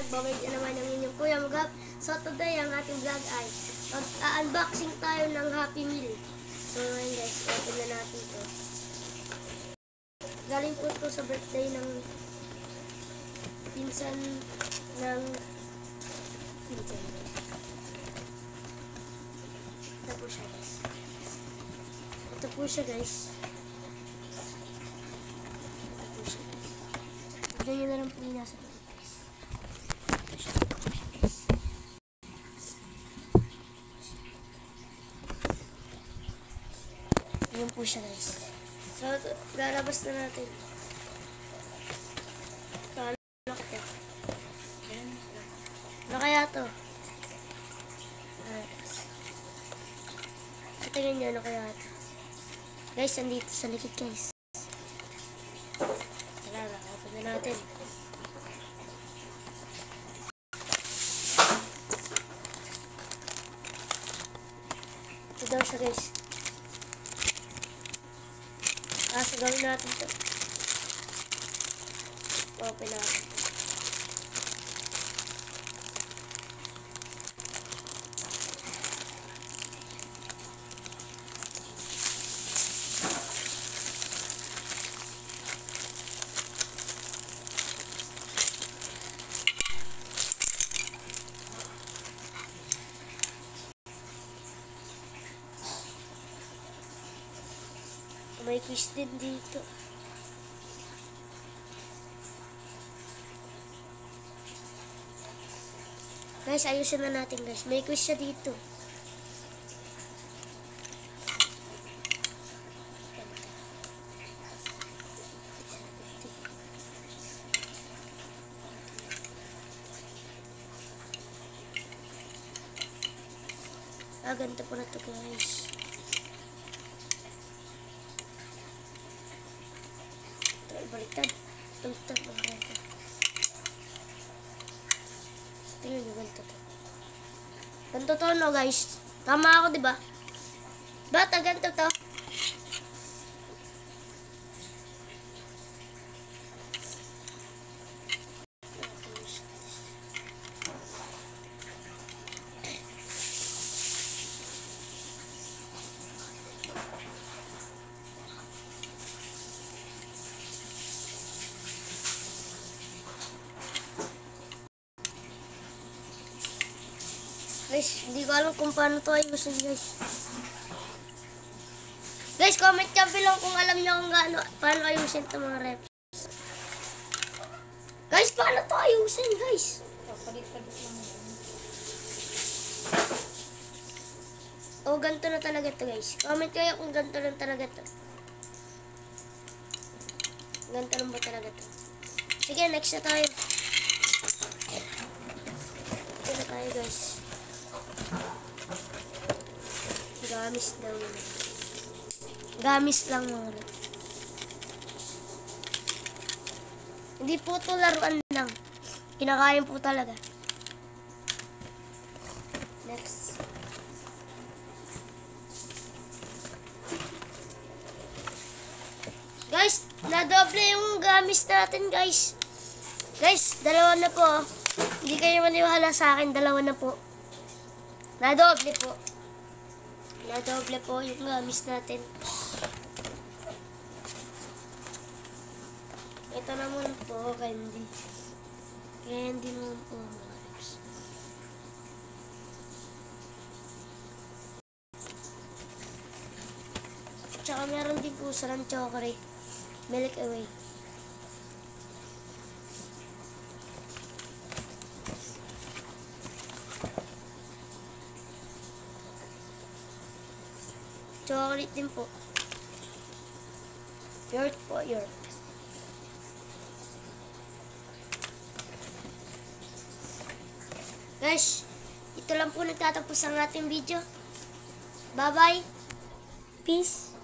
nagbabalik na naman ng inyong Kuya Mugap. So today ang ating vlog ay unboxing tayo ng Happy Meal. So ngayon guys, open na natin ito. Galing po ito sa birthday ng pinsan ng pinsan. Ito po siya guys. Ito po siya guys. Tignan nyo na lang po yung nasa dito guys. Ito siya guys. Ayan po siya guys. So, lalabas na natin. So, ano kaya? Ano kaya ito? Tingnan nyo ano kaya ito. Guys, nandito sa likod guys. Tara, open na natin. Ito daw siya guys. So gawin natin ito. Open natin. May quiz din dito. Guys, ayusin na natin guys. May quiz siya dito. Ganito po na ito guys. Baliktad. Baliktad. Baliktad. Tingnan nyo, ganito to. Ganito to, no, guys. Tama ako, diba? Bata, ganito to. Guys, hindi ko alam kung paano ito ayusin guys. Guys, comment nyo below kung alam nyo kung paano ayusin ito mga reps. Guys, paano ito ayusin guys? O, ganito na talaga ito guys. Comment kayo kung ganito lang talaga ito. Ganito lang ba talaga ito? Sige, next na tayo. Ito na tayo guys. Gamis daw. Gamis lang mga rin. Hindi po ito laruan lang. Kinakain po talaga. Next. Guys, nadoble yung gamis natin guys. Guys, dalawa na po. Hindi kayo maniwala sa akin. Dalawa na po. Nadoble po. Nadoble po yung gamis natin. Ito naman po, candy. Candy naman po, mga reps. Tsaka meron din po sarang chocolate. Milk away. Chocolate din po. Yurt po, yurt. Guys, ito lang po nagtatapos ang ating video. Bye-bye. Peace.